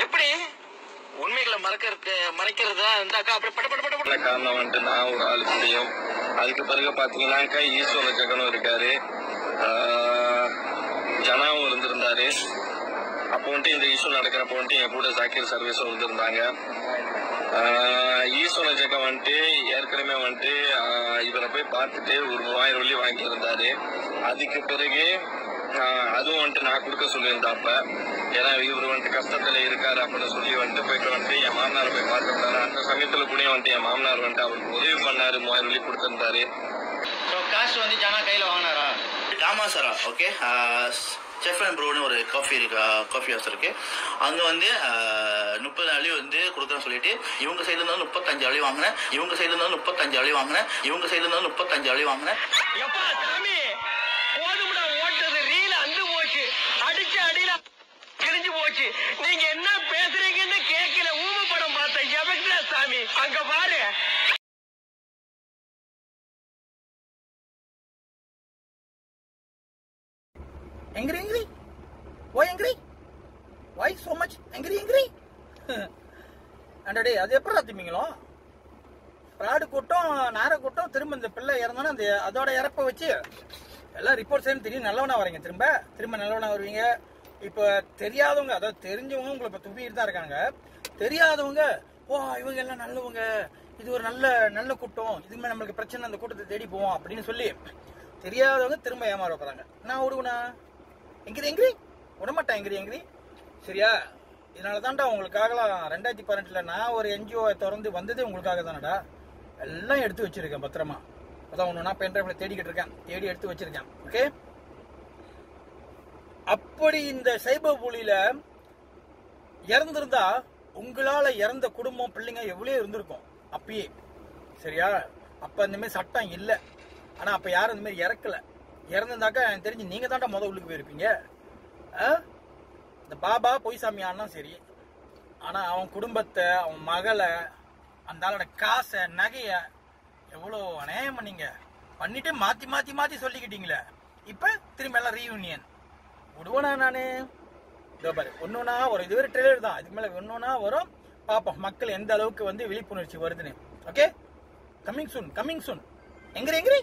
எப்படி உண்மைகளை மறைக்கிறதா இருந்தாக்கா அப்படி பட பட பட காரணம் வந்துட்டு நான் ஒரு ஆளு முடியும். அதுக்கு பிறகு பாத்தீங்கன்னாக்கா ஈஸ்வர ஜெகனும் இருக்காரு, ஜனாவும் இருந்திருந்தாரு. அப்போ வந்துட்டு இந்த இஷ்யூ நடக்கிறப்போ வந்துட்டு என் கூட ஜாக்கிர் சர்வீஸும் இருந்திருந்தாங்க. ஈஸ்வர ஜெகன் வந்துட்டு ஏற்கனவே வந்துட்டு இவரை போய் பார்த்துட்டு ஒரு 3000 வெள்ளி வாங்கியிருந்தாரு. அதுக்கு பிறகு அதுவும் வந்துட்டு நான் கொடுக்க சொல்லியிருந்தாப்ப, ஏன்னா இவர் வந்துட்டு கஷ்டத்துல இருக்காரு அப்படின்னு சொல்லி வந்துட்டு போயிட்டு வந்துட்டு என் மாமனாரை போய் பார்த்துருந்தாரு. அந்த சமயத்துல கூட வந்துட்டு என் மாமனார் வந்துட்டு அவருக்கு உதவி பண்ணாரு, 3000 வெள்ளி கொடுத்திருந்தாரு. காசு வந்து ஜனா கையில வாங்கினாரா? ஆமா சாரா. ஓகே, செஃப் அண்ட் ப்ரோன்னு ஒரு காஃபி ஹவுஸ் இருக்கு. அங்கே வந்து 30 அழி வந்து கொடுக்குறேன்னு சொல்லிட்டு இவங்க சைடுல இருந்தாலும் 35 அழி வாங்கினேன், இவங்க சைடுல இருந்தாலும் 35 அழி வாங்கினேன், இவங்க சைடுல இருந்தாலும் 35 அழி வாங்கினேன். கிழிஞ்சு போச்சு. நீங்க என்ன பேசுறீங்கன்னு கேட்கல. ஊம படம் பார்த்த எவக்டா சாமி அங்க பாரு. Angry? Why angry? Why so much angry? அண்டே அது எப்போ ராத்திமீங்களோ பிராடு கூட்டம் நார கூட்டம் திரும்ப இந்த பிள்ளை இறந்தோன்னா அந்த அதோட இறப்பை வச்சு எல்லாம் ரிப்போர்ட் செய்யணும். தெரியும் நல்லவனா வரீங்க, திரும்ப நல்லவனா வருவீங்க. இப்போ தெரியாதவங்க, அதாவது தெரிஞ்சவங்க உங்களை இப்போ துப்பிட்டு தான் இருக்காங்க. தெரியாதவங்க இவங்க எல்லாம் நல்லவங்க, இது ஒரு நல்ல கூட்டம், இதுமே நம்மளுக்கு பிரச்சனை, அந்த கூட்டத்தை தேடி போவோம் அப்படின்னு சொல்லி தெரியாதவங்க திரும்ப ஏமாற போறாங்க. நான் விடுவேனா? எங்கிரி விடமாட்டேன். எங்கிரி சரியா? இதனால தான்டா உங்களுக்காகலாம் 2018 நான் ஒரு NGO திறந்து வந்ததே உங்களுக்காக தானடா. எல்லாம் எடுத்து வச்சிருக்கேன் பத்திரமா. அதான் ஒன்றுனா பென்ட்ரைவ்ல தேடிக்கிட்டு இருக்கேன், தேடி எடுத்து வச்சிருக்கேன். ஓகே, அப்படி இந்த சைபர் புலியில இறந்திருந்தா உங்களால இறந்த குடும்பம் பிள்ளைங்க எவ்வளோ இருந்திருக்கும் அப்பயே. சரியா? அப்ப இந்த மாதிரி சட்டம் இல்லை. ஆனா அப்ப யாரும் இந்த மாதிரி இறக்கல. இறந்திருந்தாக்கா எனக்கு தெரிஞ்சு நீங்க தாண்டா உள்ளுக்கு போயிருப்பீங்க. இந்த பாபா பொய்சாமி ஆனா சரி, ஆனா அவன் குடும்பத்தை, அவன் மகளை, அந்த ஆளோட காசை, நகைய எவ்வளோ அநியாயம் பண்ணீங்க. பண்ணிட்டு மாத்தி சொல்லிக்கிட்டீங்களே. இப்ப திரும்ப எல்லாம் ரீயூனியன் விடுவேனா நானு? இதோ பாரு, ஒன்னொன்னா வரும். இது ஒரு ட்ரெய்லர் தான், இதுக்கு மேல ஒன்னொன்னா வரும். பாப்போம் மக்கள் எந்த அளவுக்கு வந்து விழிப்புணர்ச்சி வருதுன்னு. Okay, coming soon. எங்கிரி